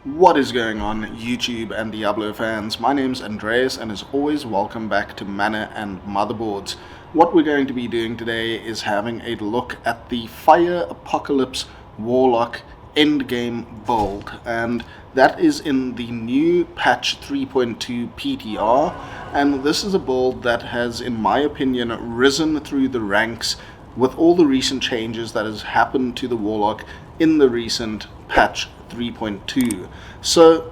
What is going on, YouTube and Diablo fans? My name's Andreas, and as always, welcome back to Mana and Motherboards. What we're going to be doing today is having a look at the FIRE Apocolypse Warlock Endgame build, and that is in the new patch 3.2 PTR, and this is a build that has, in my opinion, risen through the ranks with all the recent changes that has happened to the Warlock in the recent patch 3.2. So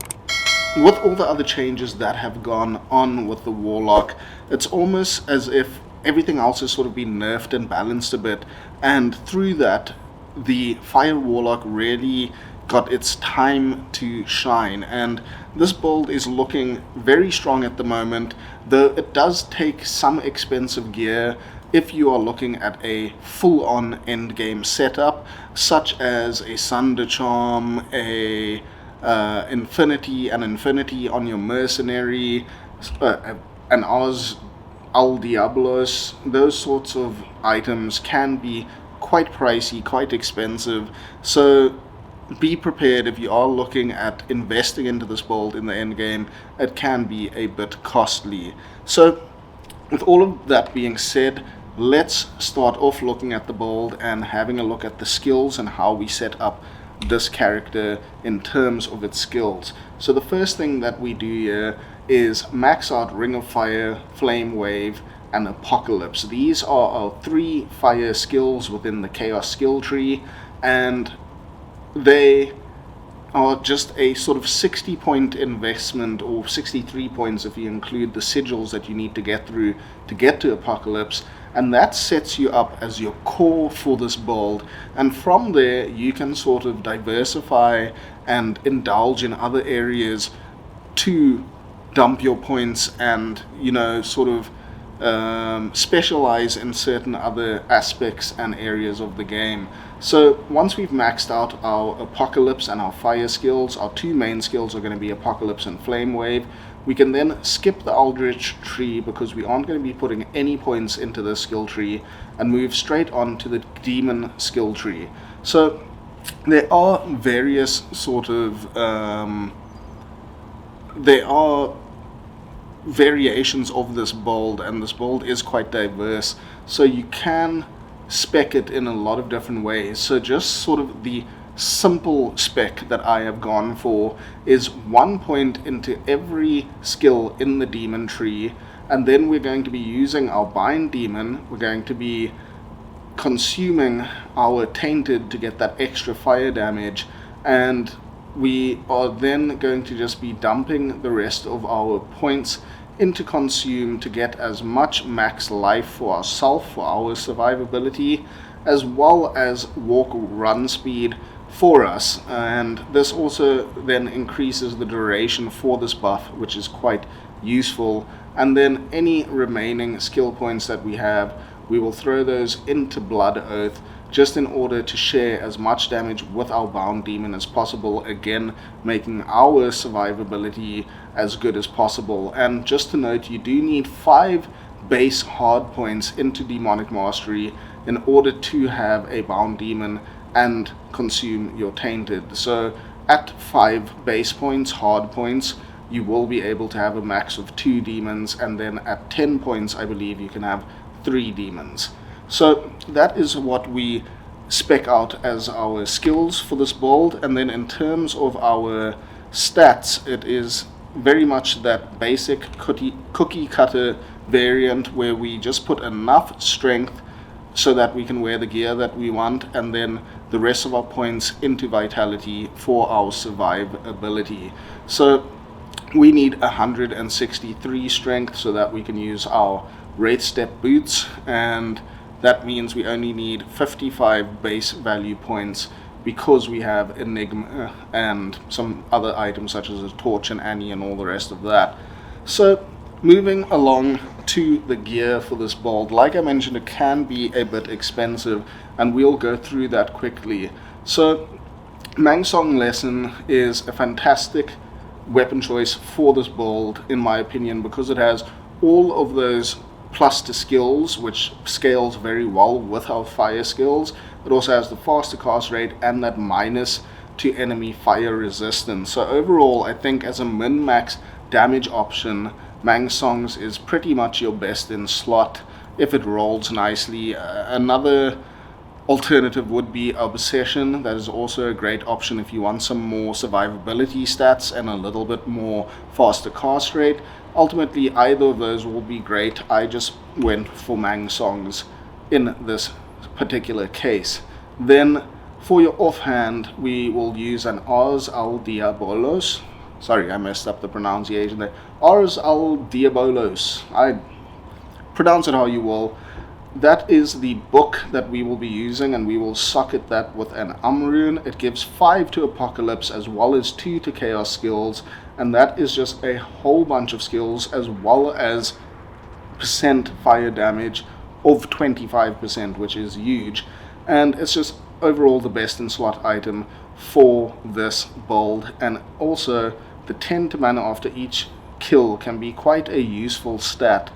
with all the other changes that have gone on with the Warlock, it's almost as if everything else has sort of been nerfed and balanced a bit, and through that the FIRE Warlock really got its time to shine, and this build is looking very strong at the moment, though it does take some expensive gear if you are looking at a full-on endgame setup, such as a Sundered Charm, an Infinity on your Mercenary, an Oz Al Diablos. Those sorts of items can be quite pricey, quite expensive, so be prepared if you are looking at investing into this build in the endgame. It can be a bit costly. So with all of that being said, let's start off looking at the build and having a look at the skills and how we set up this character in terms of its skills. So the first thing that we do here is max out Ring of Fire, Flame Wave, and Apocolypse. These are our three fire skills within the Chaos skill tree, and they are just a sort of 60-point investment, or 63 points if you include the sigils that you need to get through to get to Apocolypse, and that sets you up as your core for this build, and from there you can sort of diversify and indulge in other areas to dump your points and, you know, sort of specialize in certain other aspects and areas of the game. So once we've maxed out our Apocolypse and our fire skills, our two main skills are going to be Apocolypse and Flame Wave. We can then skip the Eldritch tree because we aren't going to be putting any points into the skill tree, and move straight on to the Demon skill tree. So there are various sort of variations of this build, and this build is quite diverse, so you can spec it in a lot of different ways. So just sort of the simple spec that I have gone for is 1 point into every skill in the demon tree, and then we're going to be using our bind demon. We're going to be consuming our Tainted to get that extra fire damage, and we are then going to just be dumping the rest of our points into consume to get as much max life for ourselves, for our survivability, as well as walk run speed for us. And this also then increases the duration for this buff, which is quite useful. And then any remaining skill points that we have, we will throw those into Blood Oath, just in order to share as much damage with our bound demon as possible, again making our survivability as good as possible. And just to note, you do need 5 base hard points into Demonic Mastery in order to have a bound demon and consume your Tainted. So at 5 base points, hard points, you will be able to have a max of 2 demons, and then at 10 points I believe you can have 3 demons. So that is what we spec out as our skills for this build. And then in terms of our stats, it is very much that basic cookie cutter variant where we just put enough strength so that we can wear the gear that we want, and then the rest of our points into vitality for our survivability. So we need 163 strength so that we can use our Wraith Step boots, and that means we only need 55 base value points because we have Enigma and some other items such as a Torch and Annie and all the rest of that. So moving along to the gear for this build, like I mentioned, it can be a bit expensive, and we'll go through that quickly. So Mangsong Lesson is a fantastic weapon choice for this build in my opinion, because it has all of those plus to skills, which scales very well with our fire skills. It also has the faster cast rate and that minus to enemy fire resistance. So overall, I think as a min-max damage option, Mang Songs is pretty much your best in slot if it rolls nicely. Another alternative would be Obsession. That is also a great option if you want some more survivability stats and a little bit more faster cast rate. Ultimately, either of those will be great. I just went for Mang Songs in this particular case. Then for your offhand, we will use an Ars al Diabolos. Sorry, I messed up the pronunciation there. Ars al Diabolos. I pronounce it how you will. That is the book that we will be using, and we will socket that with an Rune. It gives 5 to Apocolypse as well as 2 to Chaos skills, and that is just a whole bunch of skills as well as percent fire damage of 25%, which is huge, and it's just overall the best in slot item for this build. And also the 10 to mana after each kill can be quite a useful stat,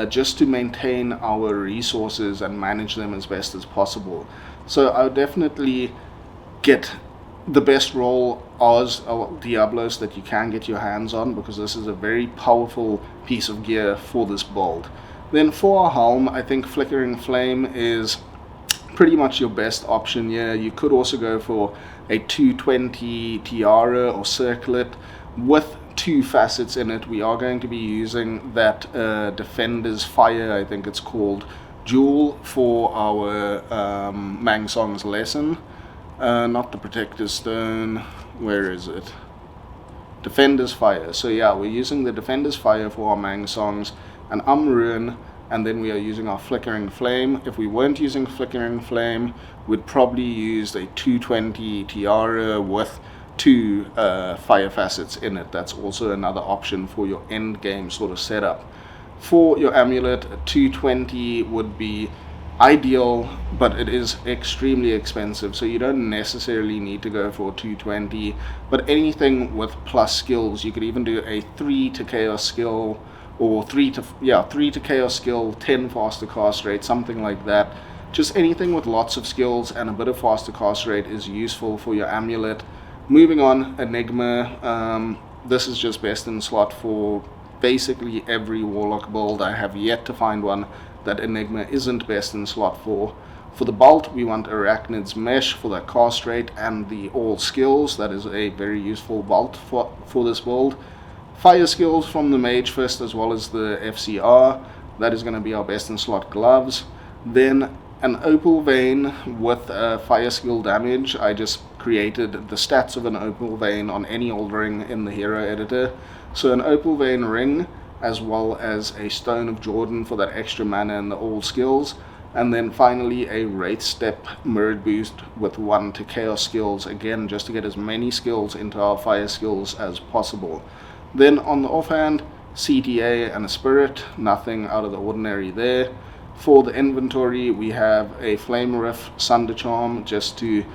just to maintain our resources and manage them as best as possible. So I would definitely get the best roll Ars Diablos that you can get your hands on, because this is a very powerful piece of gear for this build. Then for our helm, I think Flickering Flame is pretty much your best option here. You could also go for a 220 tiara or circlet with 2 facets in it. We are going to be using that Defender's Fire, I think it's called, jewel for our Mang Song's lesson. Not the Protector's Stone. Where is it? Defender's Fire. So yeah, we're using the Defender's Fire for our Mang Songs, an Rune, and then we are using our Flickering Flame. If we weren't using Flickering Flame, we'd probably use a 220 tiara with 2 fire facets in it. That's also another option for your end game sort of setup. For your amulet, a 220 would be ideal, but it is extremely expensive, so you don't necessarily need to go for 220. But anything with plus skills, you could even do a 3 to chaos skill, or 3 to chaos skill, 10 faster cast rate, something like that. Just anything with lots of skills and a bit of faster cast rate is useful for your amulet. Moving on, Enigma. This is just best in slot for basically every Warlock build. I have yet to find one that Enigma isn't best in slot for. For the Bolt, we want Arachnid's Mesh for the cast rate and the all skills. That is a very useful Bolt for this build. Fire skills from the Mage Fist as well as the FCR. That is going to be our best in slot gloves. Then an Opal Vein with fire skill damage. I just created the stats of an Opal Vein on any old ring in the hero editor. So an Opal Vein ring as well as a Stone of Jordan for that extra mana and the all skills. And then finally a Wraith Step Mirrored Boost with 1 to Chaos skills, again just to get as many skills into our fire skills as possible. Then on the offhand, CTA and a Spirit, nothing out of the ordinary there. For the inventory, we have a Flame Riff Sundered Charm just to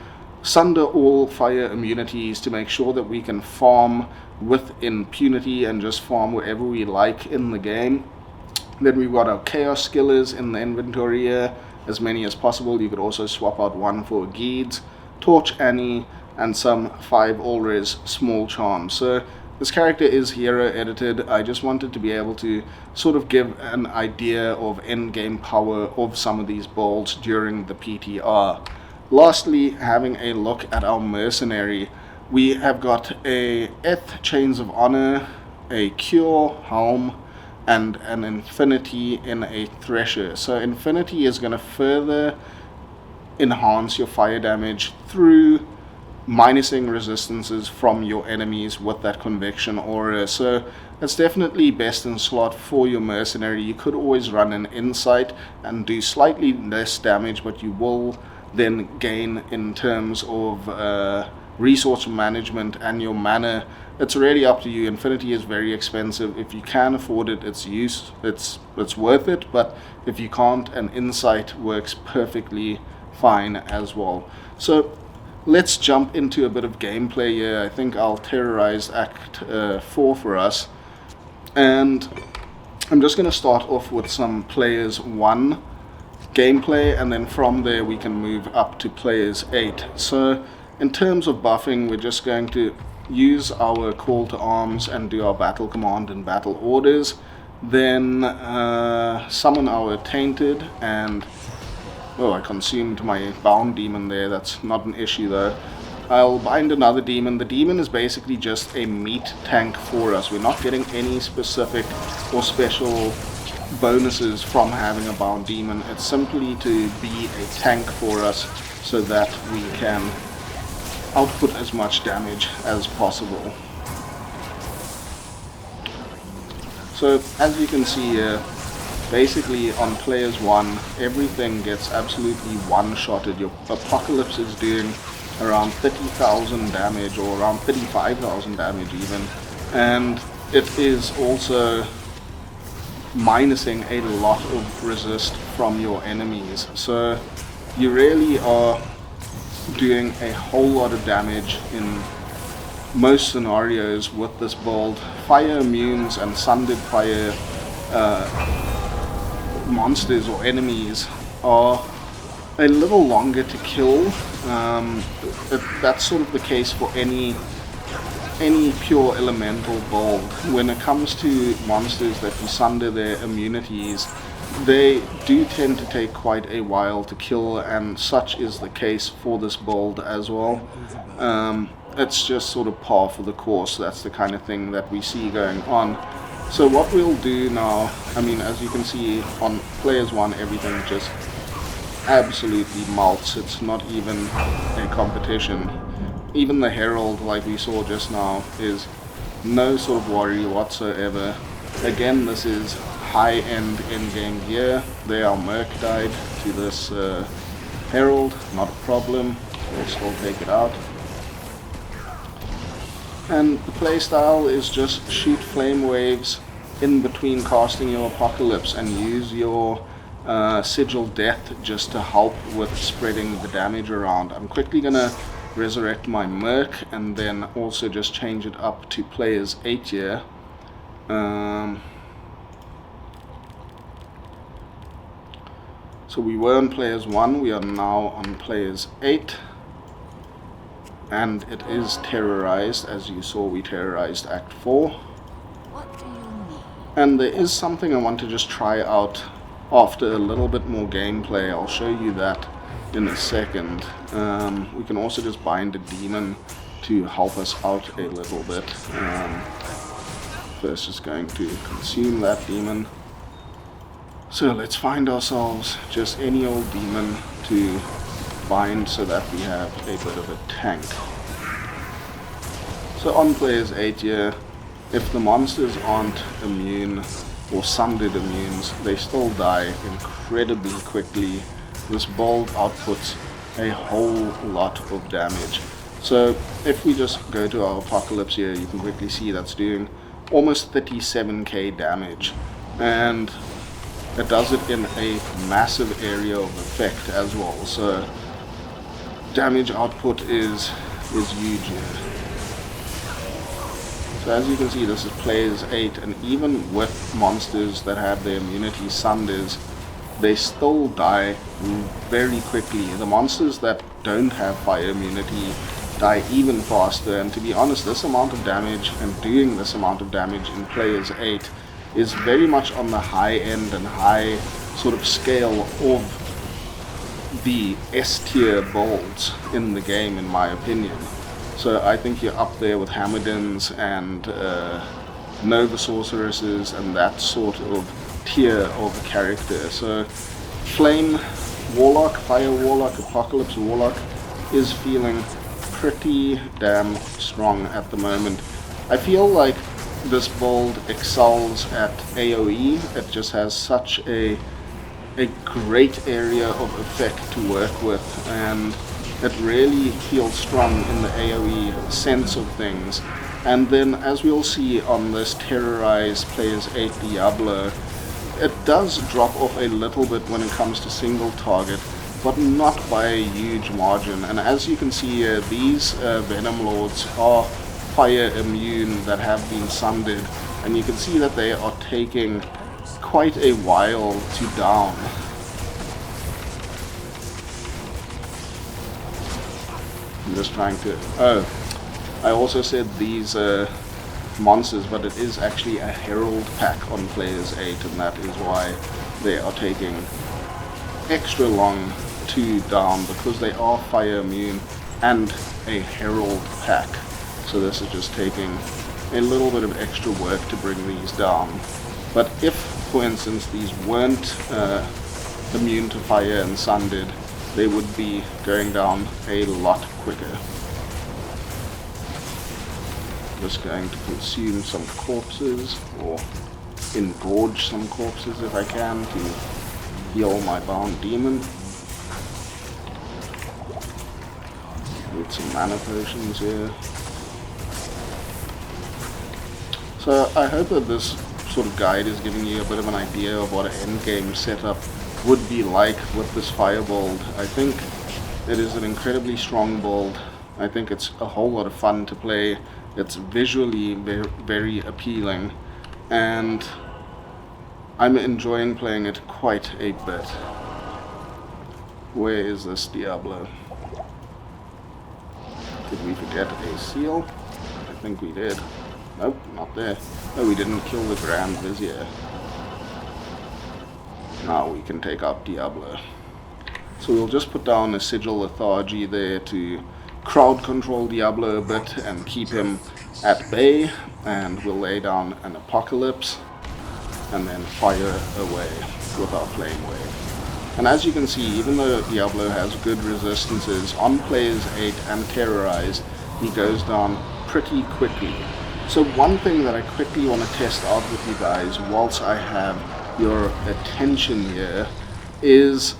sunder all fire immunities to make sure that we can farm with impunity and just farm wherever we like in the game. Then we've got our Chaos Skillers in the inventory here, as many as possible. You could also swap out 1 for Geeds, Torch Annie, and some 5 all-res small charms. So this character is hero edited. I just wanted to be able to sort of give an idea of endgame power of some of these builds during the PTR. Lastly, having a look at our mercenary, we have got a Eth Chains of Honor, a Cure Helm, and an Infinity in a Thresher. So Infinity is going to further enhance your fire damage through minusing resistances from your enemies with that Conviction aura. So it's definitely best in slot for your mercenary. You could always run an Insight and do slightly less damage, but you will then gain in terms of resource management and your mana. It's really up to you. Infinity is very expensive. If you can afford it, it's worth it, but if you can't, an Insight works perfectly fine as well. So let's jump into a bit of gameplay here. I think I'll terrorize Act 4 for us, and I'm just going to start off with some Players 1 gameplay, and then from there we can move up to Players 8. So in terms of buffing, we're just going to use our call to arms and do our battle command and battle orders, then summon our Tainted, and oh, I consumed my bound demon there. That's not an issue though. I'll bind another demon. The demon is basically just a meat tank for us. We're not getting any specific or special bonuses from having a bound demon. It's simply to be a tank for us so that we can output as much damage as possible. So as you can see here, basically on players 1, everything gets absolutely one-shotted. Your Apocolypse is doing around 30,000 damage, or around 35,000 damage even, and it is also minusing a lot of resist from your enemies. So you really are doing a whole lot of damage in most scenarios with this build. Fire immunes and Sundered Fire monsters or enemies are a little longer to kill. That's sort of the case for any pure elemental build. When it comes to monsters that you sunder their immunities, they do tend to take quite a while to kill, and such is the case for this build as well. It's just sort of par for the course. That's the kind of thing that we see going on. So what we'll do now, I mean, as you can see on players 1, everything just absolutely melts. It's not even a competition. Even the Herald, like we saw just now, is no sort of worry whatsoever. Again, this is high-end endgame gear. There our Marc died to this Herald, not a problem. We'll still take it out. And the playstyle is just shoot flame waves in between casting your Apocolypse and use your Sigil Death just to help with spreading the damage around. I'm quickly gonna resurrect my Marc and then also just change it up to players 8 here. So we were on players 1, we are now on players 8. And it is terrorized. As you saw, we terrorized Act 4. What do you need? And there is something I want to just try out after a little bit more gameplay. I'll show you that in a second. We can also just bind a demon to help us out a little bit. First just going to consume that demon. So let's find ourselves just any old demon to bind so that we have a bit of a tank. So on players 8 here, if the monsters aren't immune or sundered immunes, they still die incredibly quickly. This build outputs a whole lot of damage. So if we just go to our Apocolypse here, you can quickly see that's doing almost 37k damage, and it does it in a massive area of effect as well. So damage output is huge here. So as you can see, this is players 8, and even with monsters that have their immunity sunders, they still die very quickly. The monsters that don't have fire immunity die even faster, and to be honest, this amount of damage and doing this amount of damage in players 8 is very much on the high end and high sort of scale of the S tier builds in the game, in my opinion. So I think you're up there with Hammerdins and Nova Sorceresses and that sort of tier of character. So Flame Warlock, Fire Warlock, Apocolypse Warlock is feeling pretty damn strong at the moment. I feel like this build excels at AoE. It just has such a great area of effect to work with, and it really feels strong in the AoE sense of things. And then, as we'll see on this terrorized players 8 Diablo, it does drop off a little bit when it comes to single target, but not by a huge margin. And as you can see here, these Venom Lords are fire immune that have been sundered, and you can see that they are taking quite a while to down. just trying to... Oh, I also said these monsters, but it is actually a Herald pack on Players 8, and that is why they are taking extra long to down, because they are fire immune and a Herald pack. So this is just taking a little bit of extra work to bring these down. But if, for instance, these weren't immune to fire and sundered, they would be going down a lot quicker. Just going to consume some corpses, or engorge some corpses if I can, to heal my bound demon. Need some mana potions here. So I hope that this sort of guide is giving you a bit of an idea of what an endgame setup would be like with this fire build. I think it is an incredibly strong build. I think it's a whole lot of fun to play. It's visually very, very appealing, and I'm enjoying playing it quite a bit. Where is this Diablo? Did we forget a seal? I think we did. Nope, not there. Oh, we didn't kill the Grand Vizier. Now we can take out Diablo. So we'll just put down a Sigil Lethargy there to crowd control Diablo a bit and keep him at bay, and we'll lay down an Apocolypse and then fire away with our Flame Wave. And as you can see, even though Diablo has good resistances, on Players 8 and Terrorize, he goes down pretty quickly. So one thing that I quickly want to test out with you guys whilst I have your attention here is,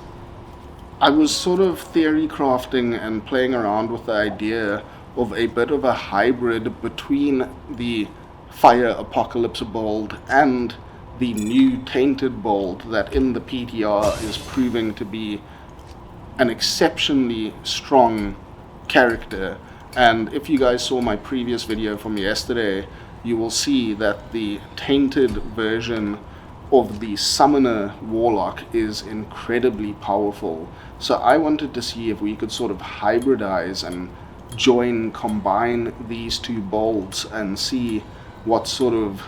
I was sort of theory crafting and playing around with the idea of a bit of a hybrid between the Fire Apocalypse build and the new Tainted build that in the PTR is proving to be an exceptionally strong character. And if you guys saw my previous video from yesterday, you will see that the Tainted version of the Summoner Warlock is incredibly powerful. So I wanted to see if we could sort of hybridize and combine these two builds and see what sort of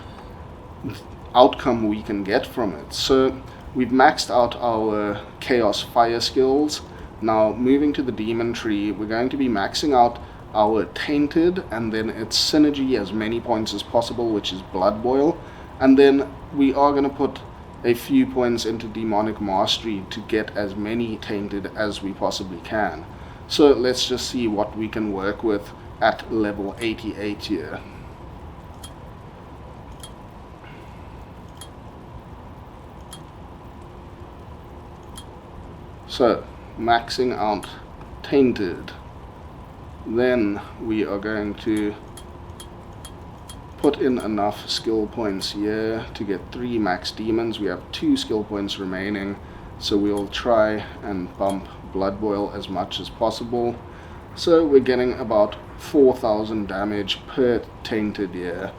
outcome we can get from it. So we've maxed out our Chaos Fire skills. Now moving to the Demon Tree, we're going to be maxing out our Tainted and then its synergy as many points as possible, which is Blood Boil, and then we are going to put a few points into Demonic Mastery to get as many Tainted as we possibly can. So let's just see what we can work with at level 88 here. So maxing out Tainted, then we are going to put in enough skill points here to get 3 max demons. We have 2 skill points remaining, so we'll try and bump Blood Boil as much as possible. So we're getting about 4,000 damage per Tainted here,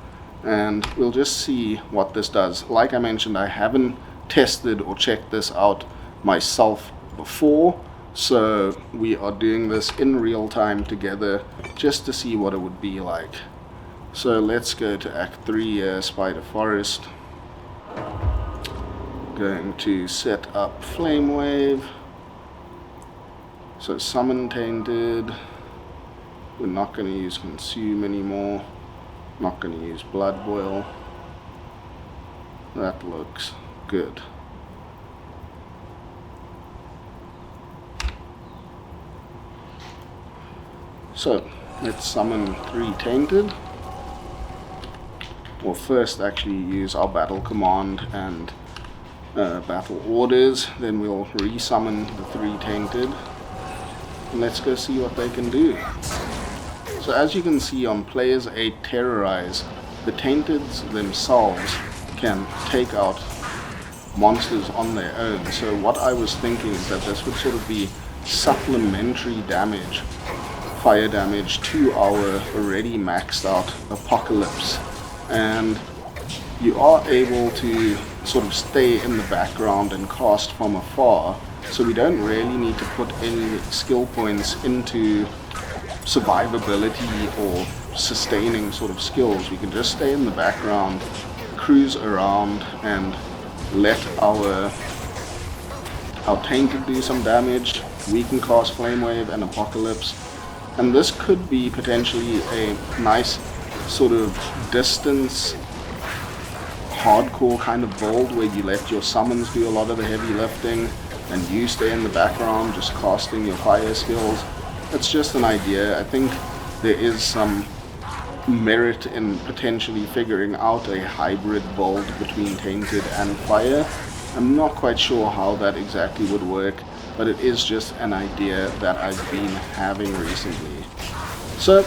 and we'll just see what this does. Like I mentioned, I haven't tested or checked this out myself before, so we are doing this in real time together just to see what it would be like. So let's go to Act 3, Spider Forest. Going to set up Flame Wave. So summon Tainted. We're not going to use Consume anymore. Not going to use Blood Boil. That looks good. So let's summon 3 Tainted. We'll first actually use our battle command and battle orders, then we'll resummon the 3 Tainted, and let's go see what they can do. So as you can see on Players 8 Terrorize, the Tainteds themselves can take out monsters on their own. So what I was thinking is that this would sort of be supplementary damage, fire damage, to our already maxed out Apocolypse. And you are able to sort of stay in the background and cast from afar, so we don't really need to put any skill points into survivability or sustaining sort of skills. We can just stay in the background, cruise around, and let our Tainted do some damage. We can cast Flame Wave and Apocolypse, and this could be potentially a nice sort of distance hardcore kind of build where you let your summons do a lot of the heavy lifting and you stay in the background just casting your fire skills. It's just an idea. I think there is some merit in potentially figuring out a hybrid build between Tainted and Fire. I'm not quite sure how that exactly would work, but it is just an idea that I've been having recently. So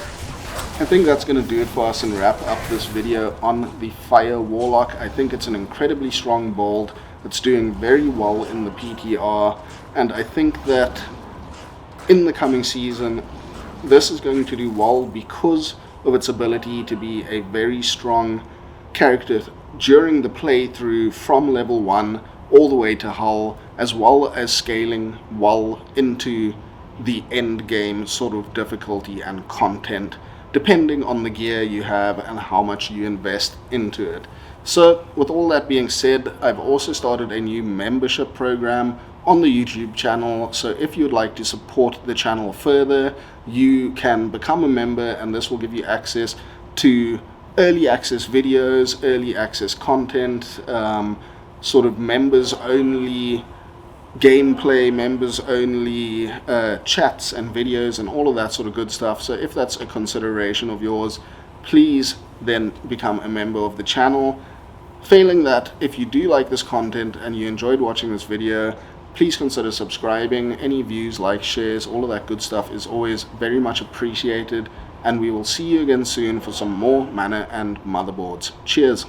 I think that's going to do it for us and wrap up this video on the FIRE Warlock. I think it's an incredibly strong build. It's doing very well in the PTR, and I think that in the coming season this is going to do well because of its ability to be a very strong character during the playthrough from level 1 all the way to Hull, as well as scaling well into the end game sort of difficulty and content, depending on the gear you have and how much you invest into it. So with all that being said, I've also started a new membership program on the YouTube channel, so if you'd like to support the channel further, you can become a member, and this will give you access to early access videos, early access content, sort of members only gameplay, members only chats and videos and all of that sort of good stuff. So if that's a consideration of yours, please then become a member of the channel. Failing that, if you do like this content and you enjoyed watching this video, please consider subscribing. Any views, likes, shares, all of that good stuff is always very much appreciated, and we will see you again soon for some more Mana and Motherboards. Cheers!